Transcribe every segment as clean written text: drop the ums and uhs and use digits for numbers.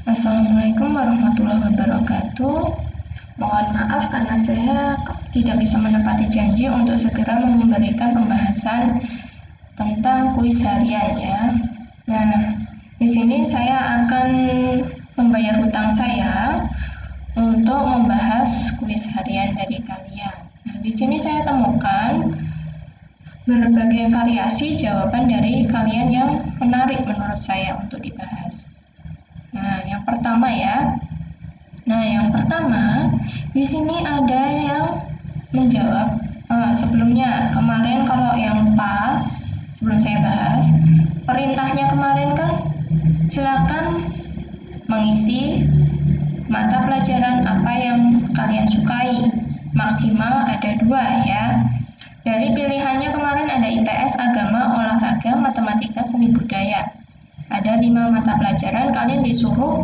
Assalamualaikum warahmatullahi wabarakatuh. Mohon maaf karena saya tidak bisa menepati janji untuk segera memberikan pembahasan tentang kuis harian ya. Nah, di sini saya akan membayar hutang saya untuk membahas kuis harian dari kalian. Nah, di sini saya temukan berbagai variasi jawaban dari kalian yang menarik menurut saya untuk dibahas. Nah, yang pertama ya. Nah, yang pertama, di sini ada yang menjawab sebelumnya. Kemarin kalau yang PA, sebelum saya bahas, perintahnya kemarin kan silakan mengisi mata pelajaran apa yang kalian sukai. Maksimal ada 2 ya. Dari pilihannya kemarin ada IPS, agama, olahraga, matematika, seni budaya. Ada 5 mata pelajaran, kalian disuruh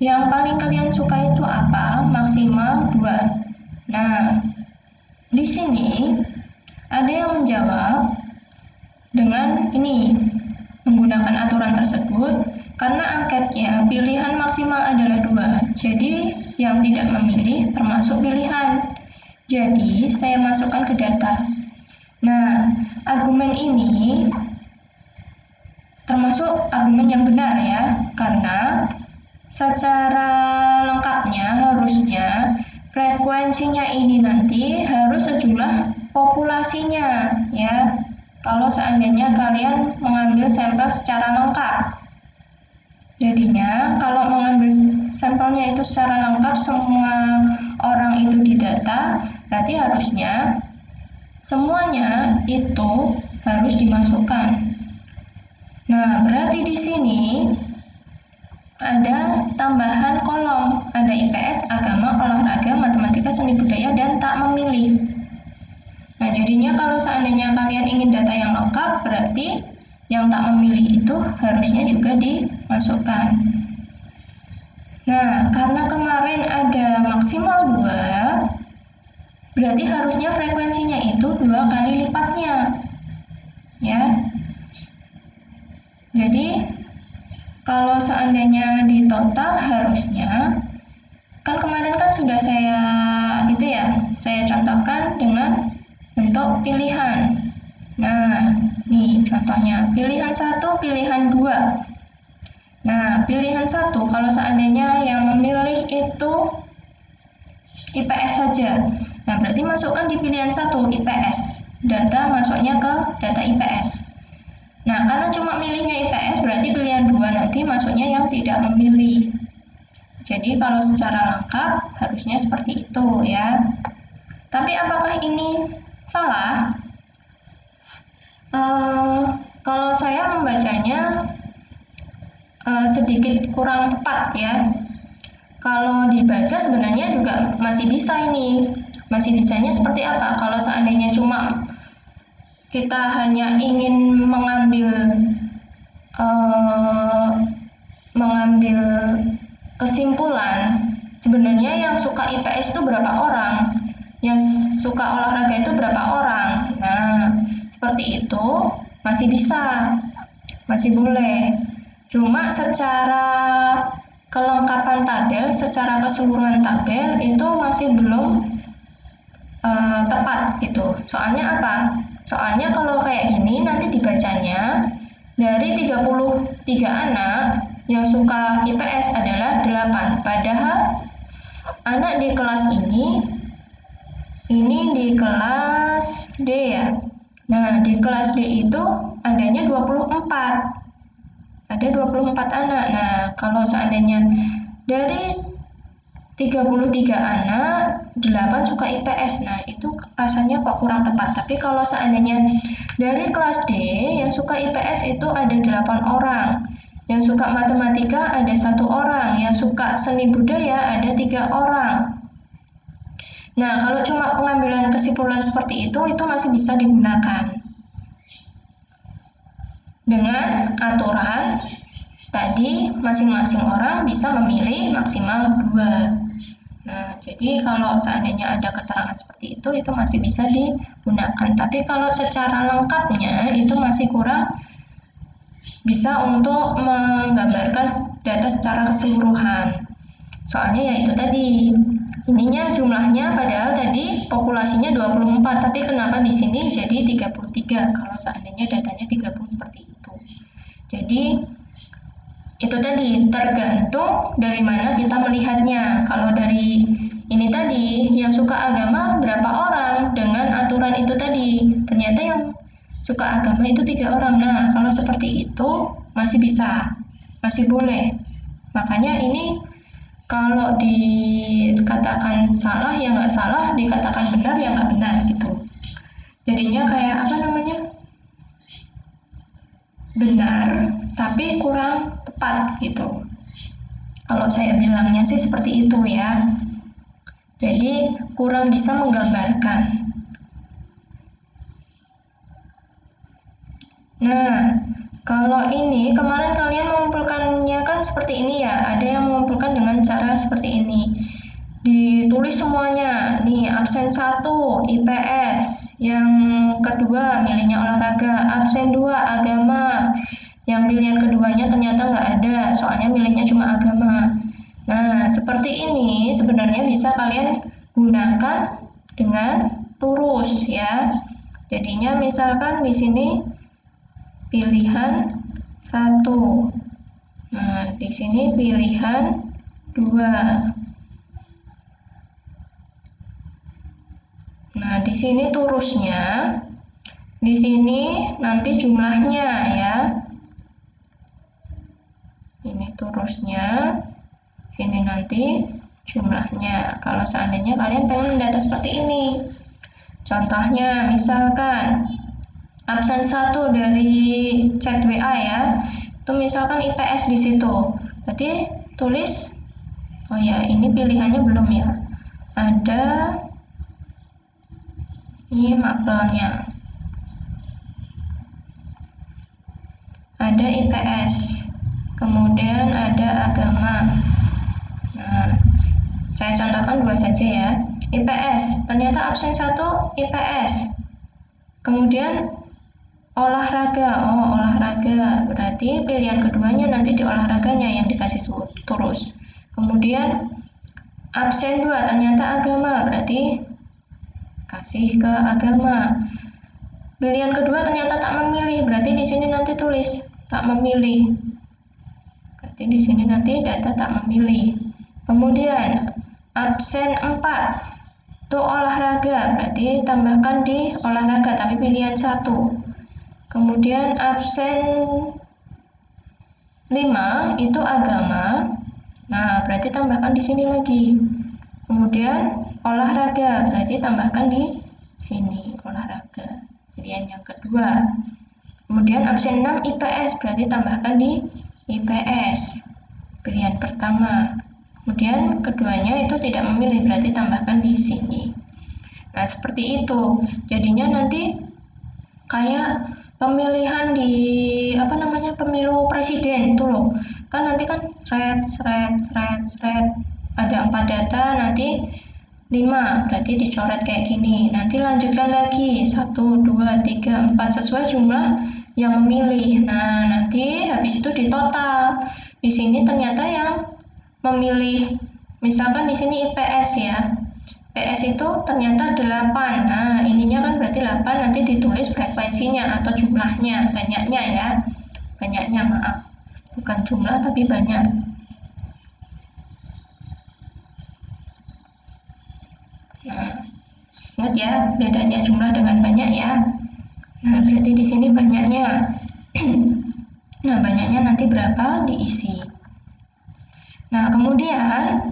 yang paling kalian suka itu apa? Maksimal 2. Nah, di sini ada yang menjawab dengan ini, menggunakan aturan tersebut karena angketnya pilihan maksimal adalah 2. Jadi, yang tidak memilih termasuk pilihan. Jadi, saya masukkan ke data. Nah, argumen ini termasuk argumen yang benar ya, karena secara lengkapnya harusnya frekuensinya ini nanti harus sejumlah populasinya ya. Kalau seandainya kalian mengambil sampel secara lengkap, jadinya kalau mengambil sampelnya itu secara lengkap semua orang itu didata, berarti harusnya semuanya itu harus dimasukkan. Nah, berarti di sini ada tambahan kolom, ada IPS, agama, olahraga, matematika, seni budaya, dan tak memilih. Nah, jadinya kalau seandainya kalian ingin data yang lengkap, berarti yang tak memilih itu harusnya juga dimasukkan. Nah, karena kemarin ada maksimal 2, berarti harusnya frekuensinya itu 2 kali lipatnya. Ya. Jadi, kalau seandainya di total harusnya, kan kemarin kan sudah saya contohkan dengan bentuk pilihan. Nah, nih contohnya, pilihan 1, pilihan 2. Nah, pilihan 1 kalau seandainya yang memilih itu IPS saja. Nah, berarti masukkan di pilihan 1 IPS. Data masuknya ke data IPS. Nah, karena cuma milihnya IPS, berarti pilihan 2 nanti masuknya yang tidak memilih. Jadi, kalau secara lengkap, harusnya seperti itu ya. Tapi apakah ini salah? Kalau saya membacanya sedikit kurang tepat ya. Kalau dibaca sebenarnya juga masih bisa ini. Masih bisanya seperti apa? Kalau seandainya cuma kita hanya ingin mengambil kesimpulan, sebenarnya yang suka IPS itu berapa orang, yang suka olahraga itu berapa orang. Nah, seperti itu masih bisa, masih boleh. Cuma secara kelengkapan tabel, secara keseluruhan tabel itu masih belum tepat gitu. Soalnya apa? Soalnya kalau kayak gini nanti dibacanya dari 33 anak yang suka IPS adalah 8. Padahal anak di kelas ini di kelas D ya. Nah, di kelas D itu adanya 24. Ada 24 anak. Nah, kalau seandainya dari 33 anak, 8 suka IPS. Nah, itu rasanya kok kurang tepat. Tapi kalau seandainya dari kelas D yang suka IPS itu ada 8 orang. Yang suka matematika ada 1 orang. Yang suka seni budaya ada 3 orang. Nah, kalau cuma pengambilan kesimpulan seperti itu masih bisa digunakan. Dengan aturan tadi masing-masing orang bisa memilih maksimal 2. Nah, jadi kalau seandainya ada keterangan seperti itu masih bisa digunakan. Tapi kalau secara lengkapnya itu masih kurang bisa untuk menggambarkan data secara keseluruhan. Soalnya ya itu tadi, ininya jumlahnya padahal tadi populasinya 24, tapi kenapa di sini jadi 33 kalau seandainya datanya digabung seperti itu. Jadi itu tadi tergantung dari mana kita melihatnya. Kalau dari ini tadi yang suka agama berapa orang dengan aturan itu tadi, ternyata yang suka agama itu 3 orang. Nah, kalau seperti itu masih bisa, masih boleh. Makanya ini kalau dikatakan salah ya nggak salah, dikatakan benar ya nggak benar gitu. Jadinya kayak apa namanya, benar tapi kurang tepat gitu. Kalau saya bilangnya sih seperti itu ya. Jadi kurang bisa menggambarkan. Nah, kalau ini kemarin kalian mengumpulkannya kan seperti ini ya. Ada yang mengumpulkan dengan cara seperti ini. Ditulis semuanya. Nih, absen 1 IPS, yang kedua milihnya olahraga, absen 2 agama. Yang pilihan keduanya ternyata nggak ada, soalnya milihnya cuma agama. Nah, seperti ini sebenarnya bisa kalian gunakan dengan turus ya. Jadinya misalkan di sini pilihan 1. Nah, di sini pilihan 2. Nah, di sini turusnya. Di sini nanti jumlahnya ya. Ini turusnya. Sini nanti jumlahnya. Kalau seandainya kalian pengen data seperti ini. Contohnya misalkan absen 1 dari chat WA ya. Itu misalkan IPS di situ. Berarti tulis, oh ya, ini pilihannya belum ya. Ada ini mapelnya. Ada IPS. Kemudian ada agama. Nah, saya contohkan 2 saja ya. IPS, ternyata absen 1 IPS. Kemudian olahraga, oh olahraga, berarti pilihan keduanya nanti di olahraganya yang dikasih terus. Kemudian absen 2 ternyata agama, berarti kasih ke agama. Pilihan kedua ternyata tak memilih, berarti di sini nanti tulis tak memilih. Berarti di sini nanti data tak memilih. Kemudian absen 4 itu olahraga, berarti tambahkan di olahraga tapi pilihan 1. Kemudian absen 5 itu agama. Nah, berarti tambahkan di sini lagi. Kemudian olahraga, berarti tambahkan di sini olahraga. Pilihan yang kedua. Kemudian absen 6 IPS, berarti tambahkan di IPS. Pilihan pertama. Kemudian keduanya itu tidak memilih, berarti tambahkan di sini. Nah, seperti itu. Jadinya nanti kayak pemilihan di pemilu presiden tuh loh. Kan nanti kan ada 4 data, nanti 5, berarti dicoret kayak gini. Nanti lanjutkan lagi 1, 2, 3, 4 sesuai jumlah yang memilih. Nah, nanti habis itu ditotal. Di sini ternyata yang memilih, misalkan di sini IPS ya. IPS itu ternyata 8. Nah, ininya kan berarti 8, nanti ditulis frekuensinya atau jumlahnya, banyaknya ya. Banyaknya, maaf. Bukan jumlah tapi banyak. Nah, ingat ya, bedanya jumlah dengan banyak ya. Nah, berarti di sini banyaknya. Nah, banyaknya nanti berapa diisi. Nah, kemudian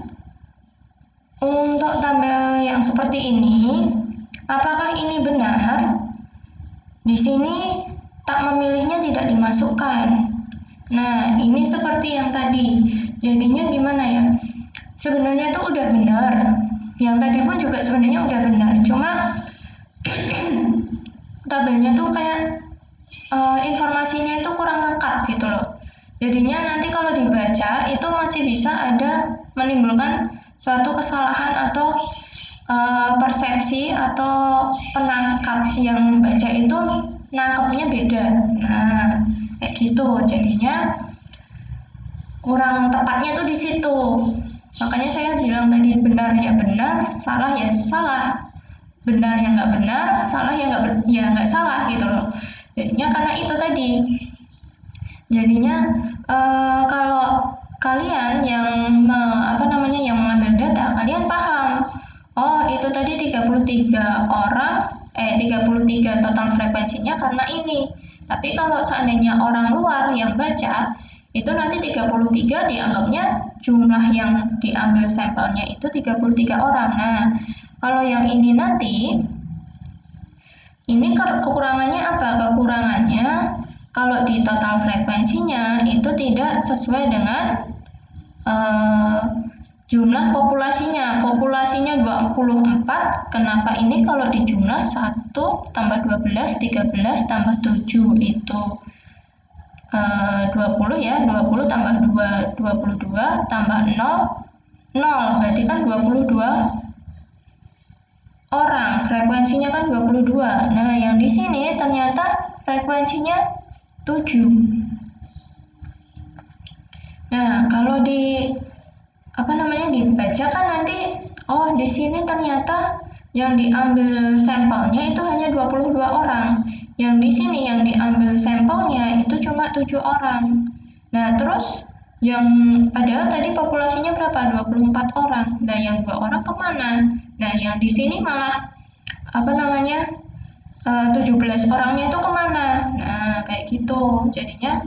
untuk tabel yang seperti ini, apakah ini benar? Di sini tak memilihnya tidak dimasukkan. Nah, ini seperti yang tadi. Jadinya gimana ya? Sebenarnya itu udah benar. Yang tadi pun juga sebenarnya udah benar. Cuma tabelnya tuh kayak informasinya itu kurang lengkap gitu loh. Jadinya nanti kalau dibaca itu masih bisa ada menimbulkan suatu kesalahan atau persepsi atau penangkap yang baca itu nangkepnya beda. Nah, kayak gitu. Jadinya kurang tepatnya tuh di situ. Makanya saya bilang tadi benar ya benar, salah ya salah, benar ya nggak benar, salah ya nggak salah gitu loh. Jadinya karena itu tadi. Jadinya kalau kalian yang yang mengambil data, kalian paham. Oh, itu tadi 33 orang 33 total frekuensinya karena ini. Tapi kalau seandainya orang luar yang baca, itu nanti 33 dianggapnya jumlah yang diambil sampelnya itu 33 orang. Nah, kalau yang ini nanti ini kekurangannya apa? Kekurangannya kalau di total frekuensinya itu tidak sesuai dengan jumlah populasinya. Populasinya 24. Kenapa ini kalau di jumlah 1 tambah 12, 13 tambah 7 itu 20 ya. 20 tambah 2, 22 tambah 0, 0. Berarti kan 22 orang. Frekuensinya kan 22. Nah, yang di sini ternyata frekuensinya 7. Nah, kalau dibaca kan nanti, oh di sini ternyata yang diambil sampelnya itu hanya 22 orang. Yang di sini yang diambil sampelnya itu cuma 7 orang. Nah, terus yang padahal tadi populasinya berapa? 24 orang. Nah, yang 2 orang kemana? Nah, yang di sini malah 17 orangnya itu kemana? Nah, kayak gitu. Jadinya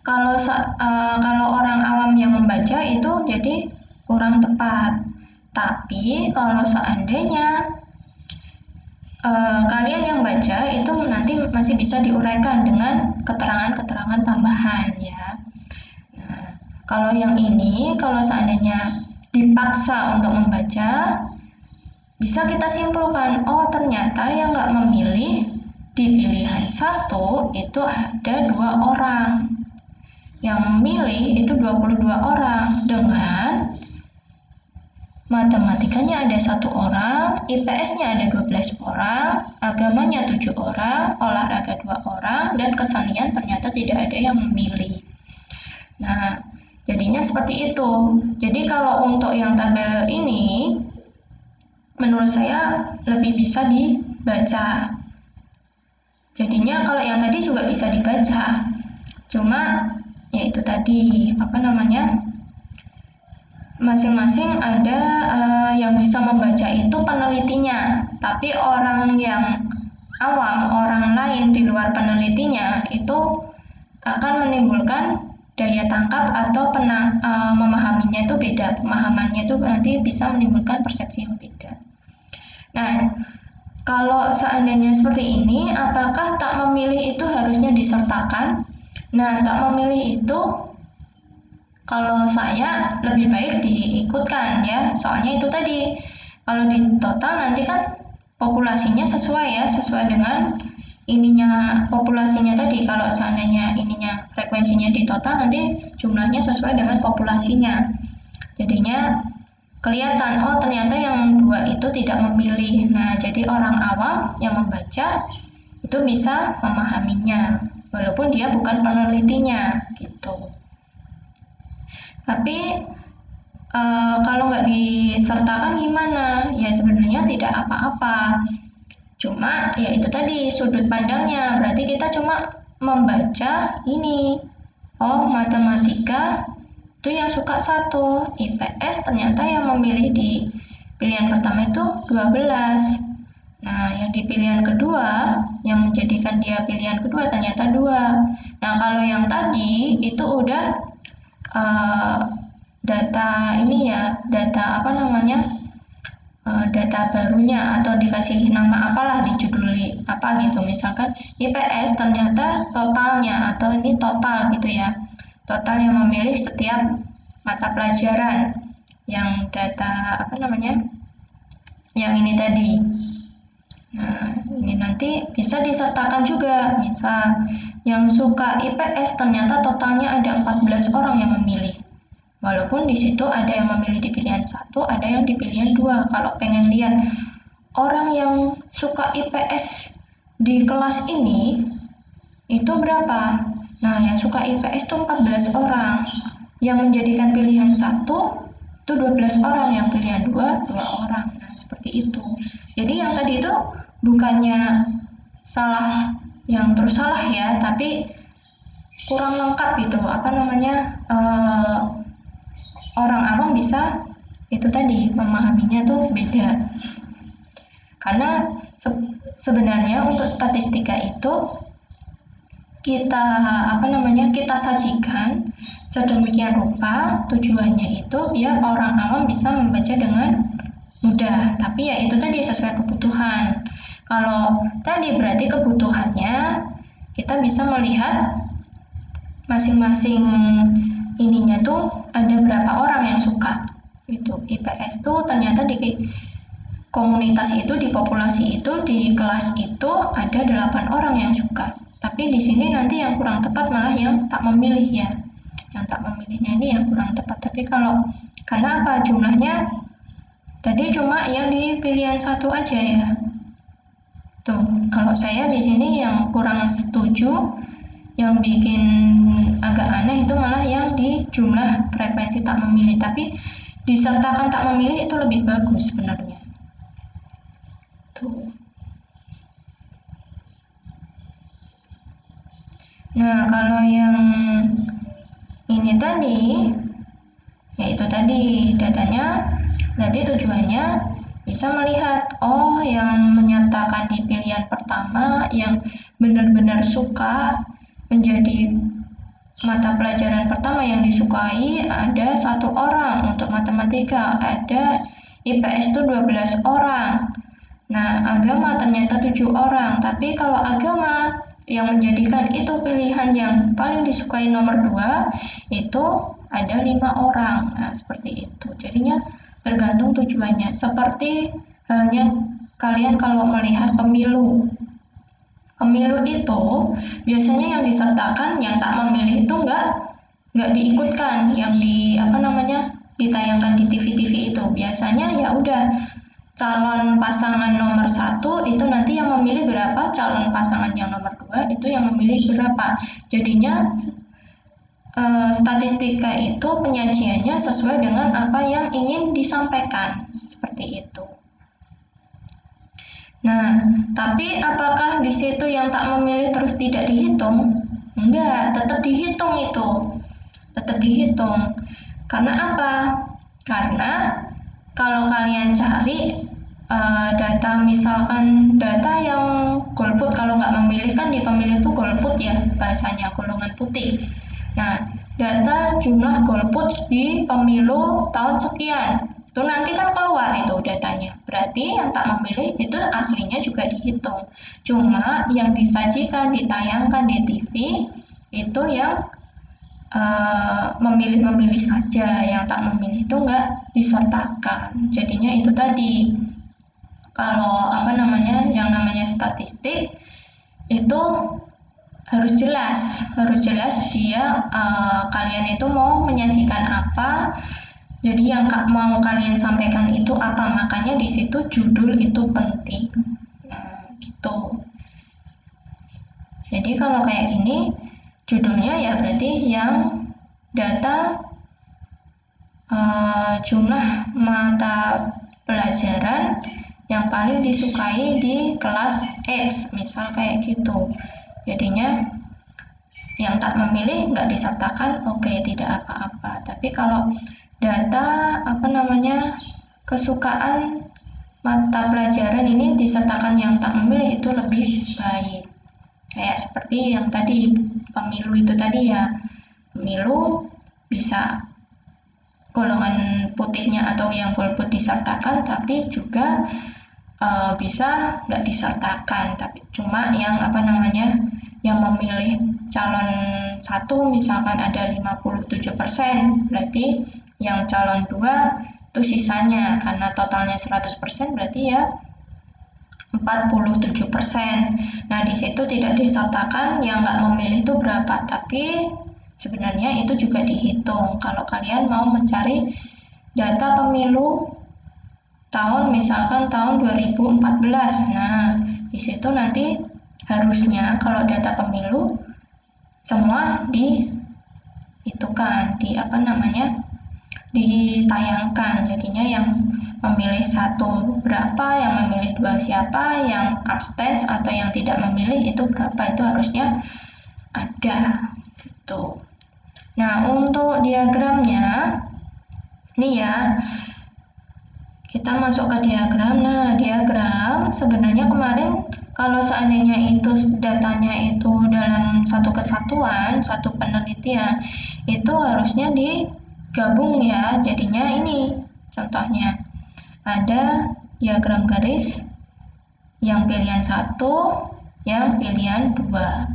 kalau orang awam yang membaca itu jadi kurang tepat. Tapi kalau seandainya kalian yang baca itu nanti masih bisa diuraikan dengan keterangan-keterangan tambahan ya. Nah, kalau yang ini kalau seandainya dipaksa untuk membaca, bisa kita simpulkan, oh ternyata yang nggak memilih di pilihan 1 itu ada 2 orang. Yang memilih itu 22 orang dengan matematikanya ada 1 orang, IPS-nya ada 12 orang, agamanya 7 orang, olahraga 2 orang, dan kesenian ternyata tidak ada yang memilih. Nah, jadinya seperti itu. Jadi kalau untuk yang tabel ini, menurut saya lebih bisa dibaca. Jadinya kalau yang tadi juga bisa dibaca. Cuma ya itu tadi masing-masing ada yang bisa membaca itu penelitinya, tapi orang yang awam, orang lain di luar penelitinya itu akan menimbulkan daya tangkap atau memahaminya itu beda, pemahamannya itu nanti bisa menimbulkan persepsi yang beda. Nah, kalau seandainya seperti ini, apakah tak memilih itu harusnya disertakan? Nah, tak memilih itu kalau saya lebih baik diikutkan ya, soalnya itu tadi kalau di total nanti kan populasinya sesuai dengan ininya populasinya tadi. Kalau seandainya ininya frekuensinya di total nanti jumlahnya sesuai dengan populasinya. Jadinya kelihatan, oh ternyata yang 2 itu tidak memilih. Nah, jadi orang awam yang membaca itu bisa memahaminya, walaupun dia bukan penelitinya gitu. Tapi kalau nggak disertakan gimana? Ya sebenarnya tidak apa-apa. Cuma ya itu tadi sudut pandangnya. Berarti kita cuma membaca ini. Oh, matematika itu yang suka 1. IPS ternyata yang memilih di pilihan pertama itu 12. Nah, yang di pilihan kedua, yang menjadikan dia pilihan kedua ternyata 2. Nah, kalau yang tadi itu udah data ini ya, data data barunya atau dikasih nama apalah, dijuduli apa gitu, misalkan IPS ternyata totalnya atau ini total gitu ya, total yang memilih setiap mata pelajaran yang data yang ini tadi. Nah, ini nanti bisa disertakan juga, misal yang suka IPS ternyata totalnya ada 14 orang yang memilih. Walaupun di situ ada yang memilih di pilihan 1, ada yang di pilihan 2. Kalau pengen lihat orang yang suka IPS di kelas ini itu berapa? Nah, yang suka IPS itu 14 orang. Yang menjadikan pilihan 1 itu 12 orang, yang pilihan 2 orang. Nah, seperti itu. Jadi yang tadi itu bukannya salah yang terus salah ya, tapi kurang lengkap gitu. Orang awam bisa itu tadi memahaminya tuh beda. Karena sebenarnya untuk statistika itu kita sajikan sedemikian rupa, tujuannya itu biar orang awam bisa membaca dengan mudah, tapi ya itu tadi sesuai kebutuhan. Kalau tadi berarti kebutuhannya kita bisa melihat masing-masing ininya tuh ada berapa orang yang suka. Itu IPS tuh ternyata di komunitas itu, di populasi itu, di kelas itu ada 8 orang yang suka. Tapi di sini nanti yang kurang tepat malah yang tak memilih ya. Yang tak memilihnya ini yang kurang tepat. Tapi karena apa? Jumlahnya tadi cuma yang di pilihan 1 aja ya. Tuh, kalau saya di sini yang kurang setuju, yang bikin agak aneh itu malah yang di jumlah frekuensi tak memilih. Tapi disertakan tak memilih itu lebih bagus sebenarnya. Tuh. Nah, kalau yang ini tadi, yaitu tadi datanya, berarti tujuannya bisa melihat, oh yang menyertakan di pilihan pertama, yang benar-benar suka menjadi mata pelajaran pertama yang disukai ada 1 orang, untuk matematika ada IPS itu 12 orang. Nah, agama ternyata 7 orang, tapi kalau agama yang menjadikan itu pilihan yang paling disukai nomor 2 itu ada 5 orang. Nah, seperti itu. Jadinya tergantung tujuannya. Seperti halnya kalian kalau melihat pemilu. Pemilu itu biasanya yang disertakan, yang tak memilih itu nggak diikutkan, yang ditayangkan di TV-TV itu. Biasanya ya udah calon pasangan nomor 1 itu nanti yang memilih berapa, calon pasangan yang nomor 2 itu yang memilih berapa. Jadinya statistika itu penyajiannya sesuai dengan apa yang ingin disampaikan, seperti itu. Nah, tapi apakah di situ yang tak memilih terus tidak dihitung? Enggak, tetap dihitung itu. Tetap dihitung. Karena apa? Karena kalau kalian cari data, misalkan data yang golput, kalau nggak memilih kan di pemilih itu golput ya, bahasanya golongan putih. Nah, data jumlah golput di pemilu tahun sekian, itu nanti kan keluar itu datanya. Berarti yang tak memilih itu aslinya juga dihitung. Cuma yang disajikan, ditayangkan di TV itu yang memilih-memilih saja, yang tak memilih itu nggak disertakan. Jadinya itu tadi, kalau yang namanya statistik itu harus jelas dia kalian itu mau menyajikan apa, jadi yang mau kalian sampaikan itu apa, makanya di situ judul itu penting. Nah, gitu. Jadi kalau kayak gini judulnya ya berarti yang data jumlah mata pelajaran yang paling disukai di kelas X, misal kayak gitu. Jadinya yang tak memilih nggak disertakan, oke, tidak apa-apa. Tapi kalau data kesukaan mata pelajaran ini disertakan yang tak memilih itu lebih baik. Kayak seperti yang tadi pemilu itu tadi ya, pemilu bisa golongan putihnya atau yang golput disertakan, tapi juga bisa nggak disertakan, tapi cuma yang yang memilih calon 1 misalkan ada 57%, berarti yang calon 2 itu sisanya, karena totalnya 100% berarti ya 47%. Nah, di situ tidak disertakan yang nggak memilih itu berapa, tapi sebenarnya itu juga dihitung. Kalau kalian mau mencari data pemilu misalkan tahun 2014, nah di situ nanti harusnya kalau data pemilu semua ditayangkan. Jadinya yang memilih 1 berapa, yang memilih 2 siapa, yang abstain atau yang tidak memilih itu berapa, itu harusnya ada gitu. Nah, untuk diagramnya ini ya, kita masuk ke diagram. Nah, diagram sebenarnya kemarin kalau seandainya itu datanya itu dalam satu kesatuan, satu penelitian, itu harusnya digabung ya. Jadinya ini contohnya ada diagram garis yang pilihan 1, yang pilihan 2.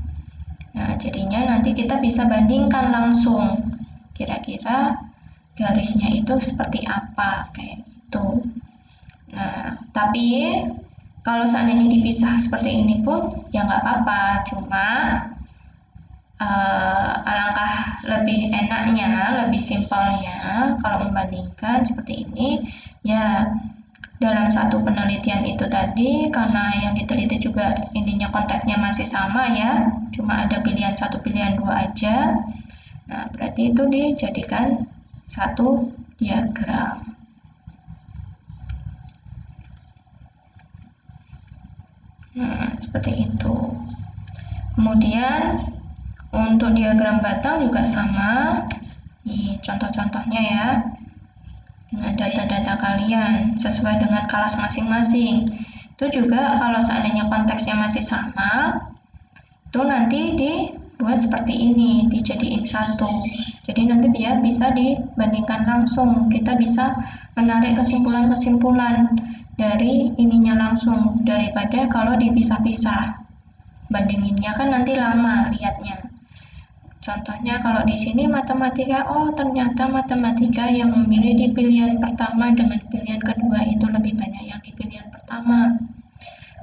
Nah, jadinya nanti kita bisa bandingkan langsung kira-kira garisnya itu seperti apa, kayak gitu. Nah, tapi kalau seandainya dipisah seperti ini pun ya nggak apa-apa, cuma alangkah lebih enaknya, lebih simpelnya kalau membandingkan seperti ini ya. Dalam satu penelitian itu tadi, karena yang diteliti juga intinya konteksnya masih sama ya, cuma ada pilihan 1, pilihan 2 aja. Nah, berarti itu dijadikan satu diagram. Nah, seperti itu. Kemudian untuk diagram batang juga sama. Ini contoh-contohnya ya. Dengan data-data kalian sesuai dengan kelas masing-masing. Itu juga kalau seandainya konteksnya masih sama, itu nanti dibuat seperti ini, dijadiin satu. Jadi nanti biar bisa dibandingkan langsung, kita bisa menarik kesimpulan-kesimpulan dari ininya langsung, daripada kalau dipisah-pisah. Bandinginnya kan nanti lama lihatnya. Contohnya kalau di sini matematika, oh ternyata matematika yang memilih di pilihan pertama dengan pilihan kedua itu lebih banyak yang di pilihan pertama.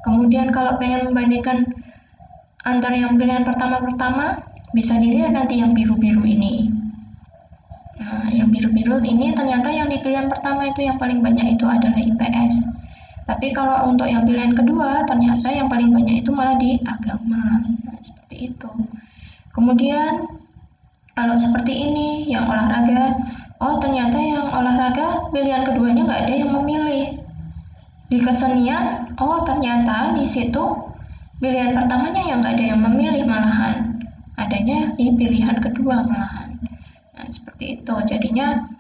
Kemudian kalau pengen membandingkan antara yang pilihan pertama, bisa dilihat nanti yang biru-biru ini. Nah, yang biru-biru ini ternyata yang di pilihan pertama itu yang paling banyak itu adalah IPS. Tapi kalau untuk yang pilihan kedua, ternyata yang paling banyak itu malah di agama. Nah, seperti itu. Kemudian kalau seperti ini yang olahraga, oh ternyata yang olahraga pilihan keduanya nggak ada yang memilih. Di kesenian, oh ternyata di situ pilihan pertamanya yang nggak ada yang memilih, malahan adanya di pilihan kedua malahan. Nah, seperti itu. Jadinya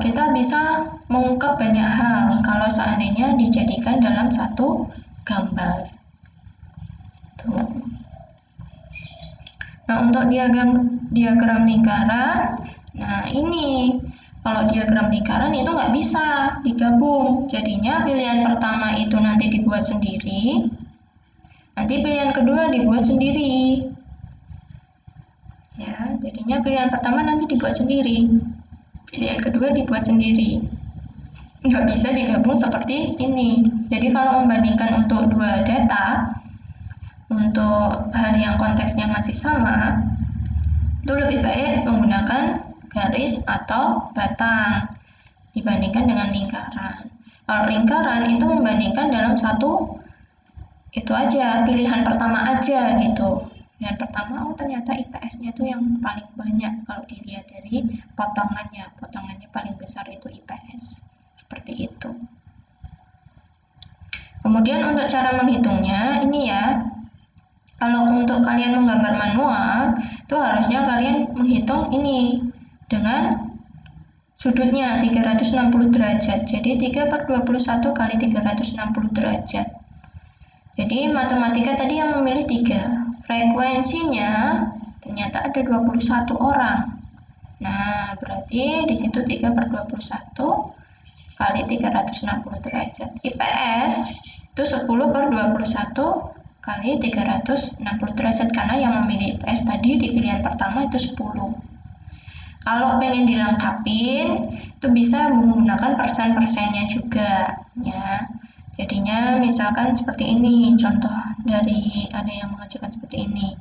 kita bisa mengungkap banyak hal kalau seandainya dijadikan dalam satu gambar. Tuh. Nah, untuk diagram lingkaran, nah ini kalau diagram lingkaran itu nggak bisa digabung. Jadinya pilihan pertama itu nanti dibuat sendiri, nanti pilihan kedua dibuat sendiri. Ya, jadinya pilihan pertama nanti dibuat sendiri, pilihan kedua dibuat sendiri. Nggak bisa digabung seperti ini. Jadi kalau membandingkan untuk dua data, untuk hal yang konteksnya masih sama, itu lebih baik menggunakan garis atau batang dibandingkan dengan lingkaran. Kalau lingkaran itu membandingkan dalam satu itu aja, pilihan pertama aja gitu. Pilihan pertama, oh ternyata IPS-nya itu yang paling banyak kalau dilihat dari potongannya paling besar itu IPS. Seperti itu. Kemudian untuk cara menghitungnya ini ya. Kalau untuk kalian menggambar manual, itu harusnya kalian menghitung ini dengan sudutnya 360 derajat. Jadi 3/21 kali 360 derajat. Jadi matematika tadi yang memilih 3. Frekuensinya ternyata ada 21 orang. Nah, berarti di situ 3/21 kali 360 derajat. IPS itu 10/21 kali 360 derajat, karena yang memilih IPS tadi di pilihan pertama itu 10. Kalau pengen dilengkapin itu bisa menggunakan persen-persennya juga ya. Jadinya misalkan seperti ini, contoh dari ada yang mengajukan seperti ini.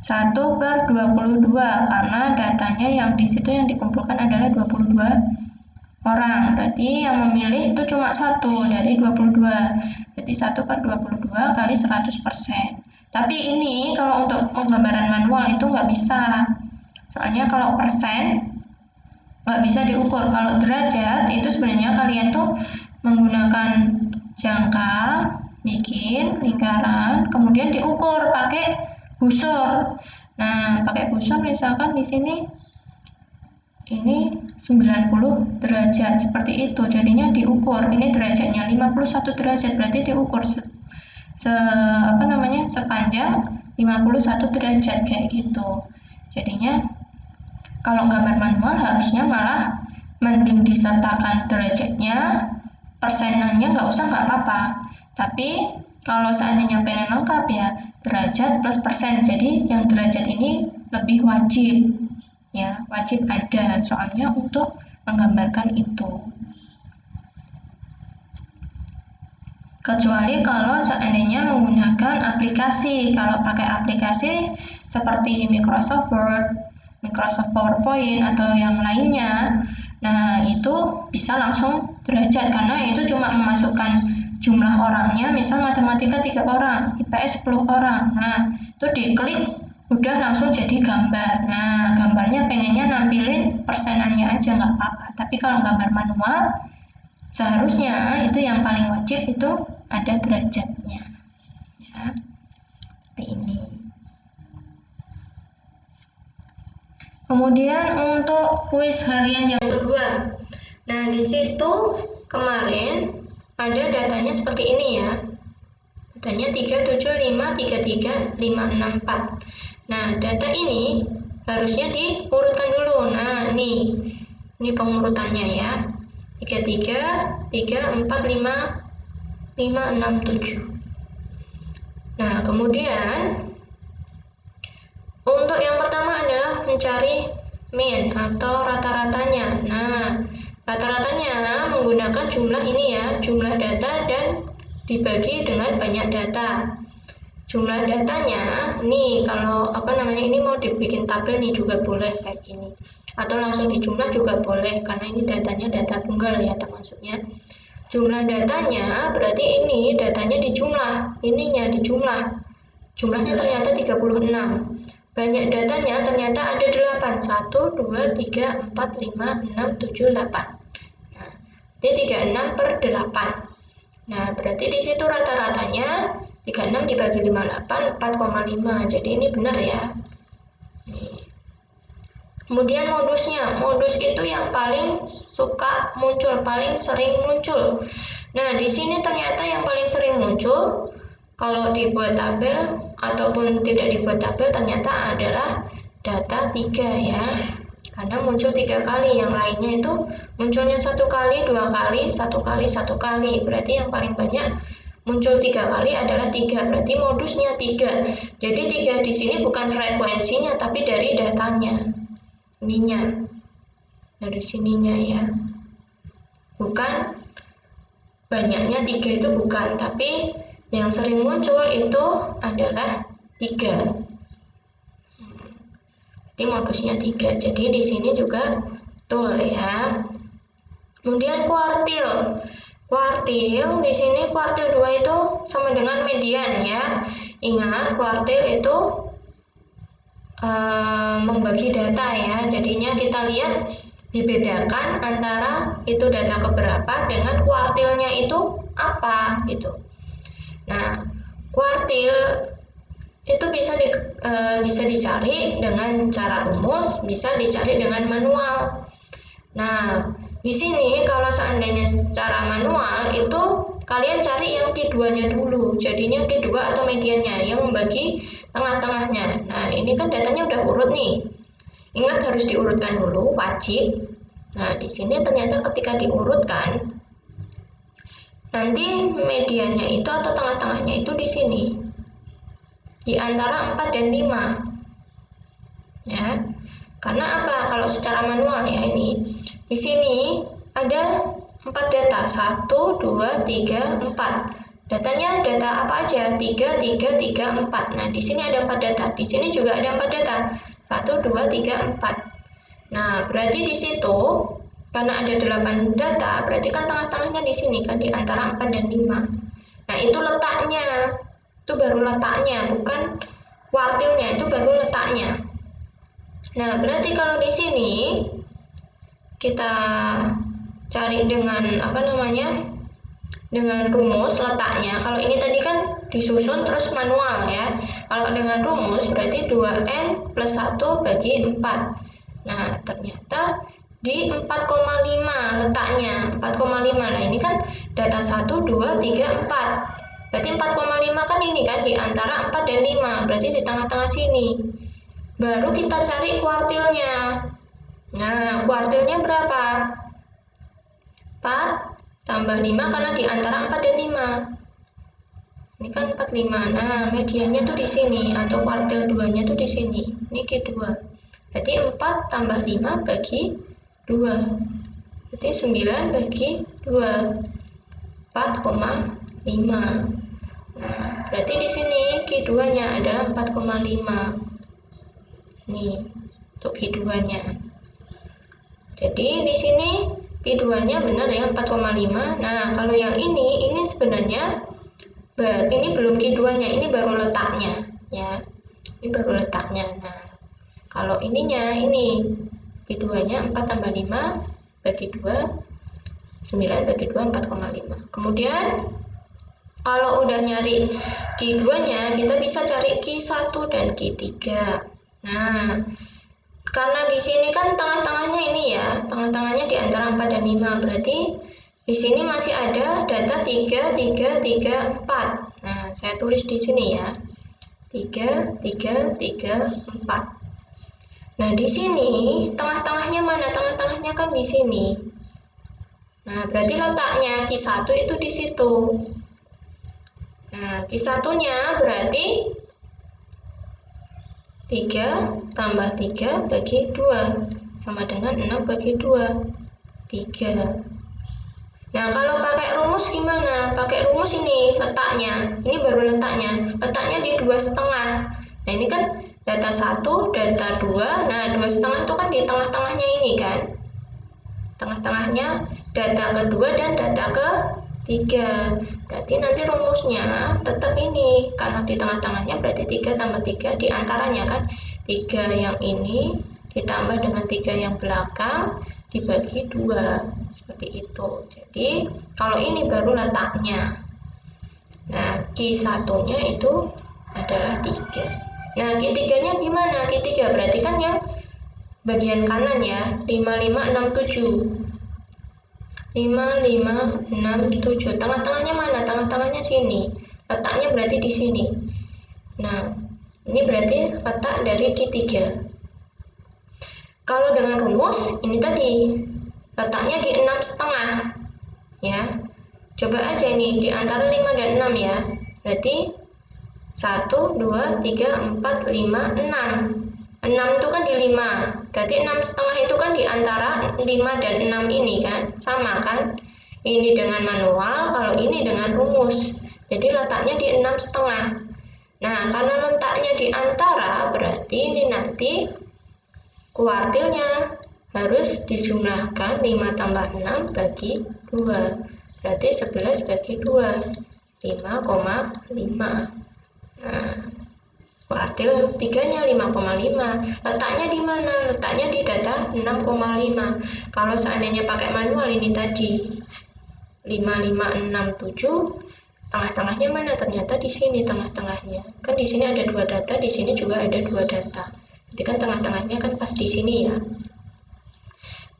1/22 karena datanya yang di situ yang dikumpulkan adalah 22 orang, berarti yang memilih itu cuma 1 dari 22, berarti 1/22 kali 100%. Tapi ini kalau untuk penggambaran manual itu nggak bisa. Soalnya kalau persen nggak bisa diukur. Kalau derajat itu sebenarnya kalian tuh menggunakan jangka, bikin lingkaran, kemudian diukur pakai busur. Nah, pakai busur misalkan di sini ini 90 derajat seperti itu. Jadinya diukur. Ini derajatnya 51 derajat, berarti diukur sepanjang 51 derajat kayak gitu. Jadinya kalau gambar manual harusnya malah mending disertakan derajatnya, persenannya nggak usah nggak apa-apa. Tapi kalau seandainya pengen lengkap ya derajat plus persen. Jadi yang derajat ini lebih wajib ya, wajib ada soalnya untuk menggambarkan itu. Kecuali kalau seandainya menggunakan aplikasi. Kalau pakai aplikasi seperti Microsoft Word, Microsoft PowerPoint atau yang lainnya, nah itu bisa langsung derajat karena itu cuma memasukkan jumlah orangnya, misal matematika 3 orang, IPS 10 orang. Nah, itu diklik udah langsung jadi gambar. Nah, gambarnya pengennya nampilin persenannya aja nggak apa-apa. Tapi kalau gambar manual seharusnya itu yang paling wajib itu ada derajatnya ya, seperti ini. Kemudian untuk kuis harian yang kedua, nah di situ kemarin ada datanya seperti ini ya, datanya 375 33 564. Nah data ini harusnya diurutkan dulu. Nah ini pengurutannya ya, 33 3 4 5 5 6 7. Nah kemudian untuk yang pertama adalah mencari mean atau rata-ratanya. Nah, rata-ratanya menggunakan jumlah ini ya, jumlah data dan dibagi dengan banyak data. Jumlah datanya, nih kalau ini mau dibikin tabel nih juga boleh kayak gini. Atau langsung dijumlah juga boleh karena ini datanya data tunggal ya termasuknya. Jumlah datanya berarti ini datanya dijumlah, ininya dijumlah. Jumlahnya ternyata 36. Banyak datanya ternyata ada 8. 1, 2, 3, 4, 5, 6, 7, 8. Nah, ini 36 per 8. Nah, berarti di situ rata-ratanya 36 dibagi 58, 4,5. Jadi ini benar ya. Kemudian modusnya, modus itu yang paling suka muncul, paling sering muncul. Nah, di sini ternyata yang paling sering muncul kalau dibuat tabel ataupun tidak dibuat tabel ternyata adalah data 3 ya. Karena muncul 3 kali, yang lainnya itu munculnya 1 kali, 2 kali, 1 kali, 1 kali. Berarti yang paling banyak muncul 3 kali adalah 3, berarti modusnya 3. Jadi 3 di sini bukan frekuensinya tapi dari datanya. Ininya. Dari sininya ya. Bukan banyaknya 3 itu bukan, tapi yang sering muncul itu adalah 3. Jadi modusnya 3. Jadi di sini juga betul ya. Kemudian kuartil. Kuartil di sini kuartil 2 itu sama dengan median ya. Ingat kuartil itu membagi data ya. Jadinya kita lihat dibedakan antara itu data keberapa dengan kuartilnya itu apa gitu. Nah, kuartil itu bisa dicari dengan cara rumus, bisa dicari dengan manual. Nah, di sini kalau seandainya secara manual itu kalian cari yang Q2-nya dulu. Jadinya Q2 atau mediannya yang membagi tengah-tengahnya. Nah, ini kan datanya udah urut nih. Ingat harus diurutkan dulu, wajib. Nah, di sini ternyata ketika diurutkan nanti mediannya itu atau tengah-tengahnya itu di sini. Di antara 4 dan 5. Ya. Karena apa? Kalau secara manual ya ini. Di sini ada 4 data. 1 2 3 4. Datanya data apa aja? 3 3 3 4. Nah, di sini ada 4 data. Di sini juga ada 4 data. 1 2 3 4. Nah, berarti di situ karena ada 8 data, berarti kan tengah-tengahnya di sini kan di antara 4 dan 5. Nah, itu letaknya. Itu baru letaknya, bukan kuartilnya, itu baru letaknya. Nah, berarti kalau di sini kita cari dengan dengan rumus letaknya. Kalau ini tadi kan disusun terus manual ya. Kalau dengan rumus berarti 2N plus 1 bagi 4. Nah, ternyata di 4,5 letaknya. 4,5. Nah, ini kan data 1, 2, 3, 4. Berarti 4,5 kan ini kan di antara 4 dan 5. Berarti di tengah-tengah sini. Baru kita cari kuartilnya. Nah, kuartilnya berapa? 4 tambah 5 karena di antara 4 dan 5. Ini kan 45. Nah, mediannya tuh di sini atau kuartil 2-nya tuh di sini. Ini Q2. Berarti 4 tambah 5 bagi 2. Berarti 9 bagi 2. 4,5. Nah, berarti di sini Q2-nya adalah 4,5. Nih, untuk Q2-nya. Jadi di sini Q2-nya benar ya 4,5. Nah, kalau yang ini sebenarnya ini belum Q2-nya, ini baru letaknya ya. Ini baru letaknya. Nah, kalau ininya ini Q2-nya 4 tambah 5 bagi 2, 9 bagi 2, 4,5. Kemudian kalau udah nyari Q2-nya, kita bisa cari Q1 dan Q3. Nah, karena di sini kan tengah-tengahnya ini ya, tengah-tengahnya di antara 4 dan 5, berarti di sini masih ada data 3, 3, 3, 4. Nah, saya tulis di sini ya. 3, 3, 3, 4. Nah, di sini tengah-tengahnya mana? Tengah-tengahnya kan di sini. Nah, berarti letaknya Q1 itu di situ. Nah, Q1-nya berarti 3 tambah 3 bagi 2 sama dengan 6 bagi 2, 3. Nah, kalau pakai rumus gimana? Pakai rumus ini letaknya. Ini baru letaknya. Letaknya di 2,5. Nah, ini kan data 1, data 2. Nah, 2,5 itu kan di tengah-tengahnya ini kan. Tengah-tengahnya data kedua dan data ketiga. Berarti nanti rumusnya tetap ini. Karena di tengah-tengahnya berarti 3 tambah 3 di antaranya kan. 3 yang ini ditambah dengan 3 yang belakang dibagi 2. Seperti itu. Jadi kalau ini baru letaknya. Nah, Q1-nya itu adalah 3. Nah, Q3-nya gimana? Q3 berarti kan yang bagian kanan ya, 5, 5, 6, 7. 5, 5, 6, 7. Tengah-tengahnya mana? Tengah-tengahnya sini. Letaknya berarti di sini. Nah, ini berarti letak dari Q3. Kalau dengan rumus, ini tadi letaknya di 6,5. Ya. Coba aja ini di antara 5 dan 6 ya. Berarti 1, 2, 3, 4, 5, 6. 6 itu kan di 5. Berarti 6,5 itu kan di antara 5 dan 6 ini kan. Sama kan? Ini dengan manual, kalau ini dengan rumus. Jadi letaknya di 6,5. Nah, karena letaknya di antara, berarti ini nanti kuartilnya harus dijumlahkan 5 tambah 6 bagi 2. Berarti 11 bagi 2. 5,5. Nah, kuartil 3-nya 5,5. Letaknya di mana? Letaknya di data 6,5. Kalau seandainya pakai manual ini tadi 5, 5, 6, 7, tengah-tengahnya mana? Ternyata di sini tengah-tengahnya. Kan di sini ada 2 data, di sini juga ada 2 data. Jadi kan tengah-tengahnya kan pas di sini ya.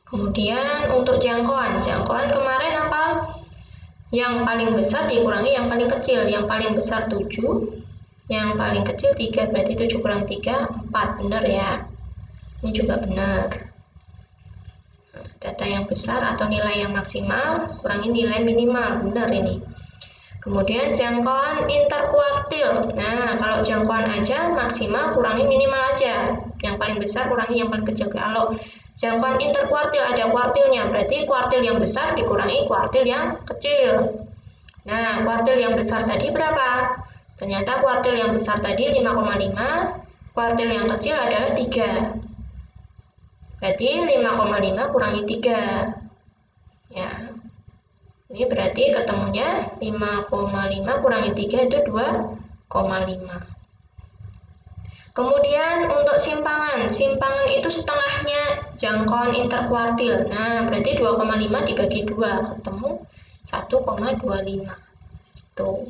Kemudian untuk jangkauan kemarin apa? Yang paling besar dikurangi yang paling kecil. Yang paling besar 7, yang paling kecil 3, berarti 7 kurang 3, 4. Benar ya? Ini juga benar. Data yang besar atau nilai yang maksimal kurangi nilai minimal. Benar ini. Kemudian jangkauan interkuartil. Nah, kalau jangkauan aja maksimal kurangi minimal aja. Yang paling besar kurangi yang paling kecil. Kalau jangkauan interkuartil ada kuartilnya, berarti kuartil yang besar dikurangi kuartil yang kecil. Nah, kuartil yang besar tadi berapa? Ternyata kuartil yang besar tadi 5,5, kuartil yang kecil adalah 3. Berarti 5,5 kurangi 3. Ya. Ini berarti ketemunya 5,5 kurangi 3 itu 2,5. Kemudian untuk simpangan itu setengahnya jangkauan interkuartil. Nah, berarti 2,5 dibagi 2 ketemu 1,25. Tuh.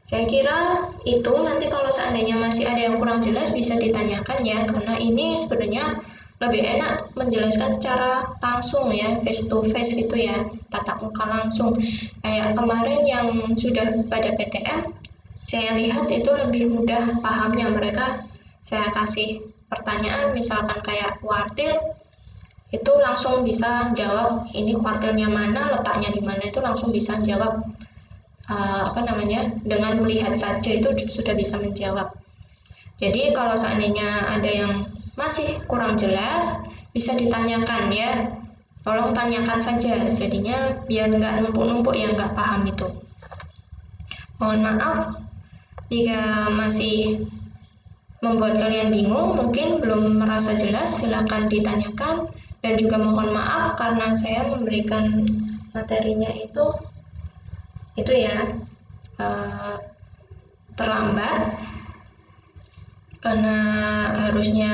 Saya kira itu nanti kalau seandainya masih ada yang kurang jelas bisa ditanyakan ya, karena ini sebenarnya lebih enak menjelaskan secara langsung ya, face to face gitu ya, tatap muka langsung. Kayak kemarin yang sudah pada PTM, saya lihat itu lebih mudah pahamnya mereka. Saya kasih pertanyaan misalkan kayak kuartil, itu langsung bisa jawab ini kuartilnya mana, letaknya di mana, itu langsung bisa jawab dengan melihat saja itu sudah bisa menjawab. Jadi kalau seandainya ada yang masih kurang jelas bisa ditanyakan ya, tolong tanyakan saja, jadinya biar nggak numpuk-numpuk yang nggak paham itu. Mohon maaf jika masih membuat kalian bingung, mungkin belum merasa jelas, silakan ditanyakan. Dan juga mohon maaf karena saya memberikan materinya itu ya terlambat, karena harusnya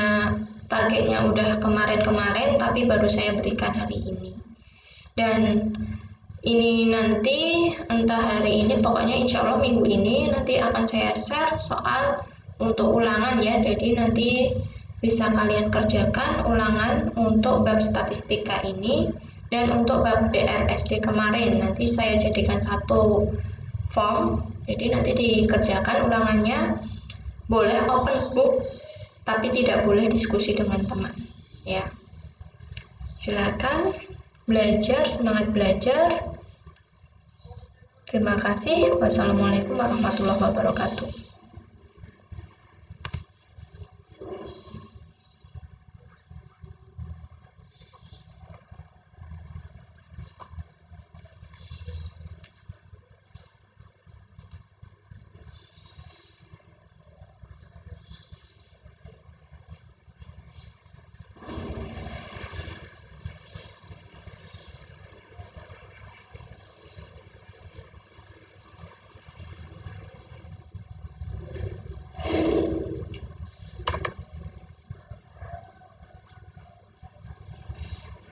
targetnya udah kemarin tapi baru saya berikan hari ini. Dan ini nanti entah hari ini, pokoknya insya Allah minggu ini nanti akan saya share soal untuk ulangan ya, jadi nanti bisa kalian kerjakan ulangan untuk bab statistika ini, dan untuk bab BRSD kemarin nanti saya jadikan satu form, jadi nanti dikerjakan ulangannya. Boleh open book tapi tidak boleh diskusi dengan teman ya. Silakan belajar, semangat belajar. Terima kasih. Wassalamualaikum warahmatullahi wabarakatuh.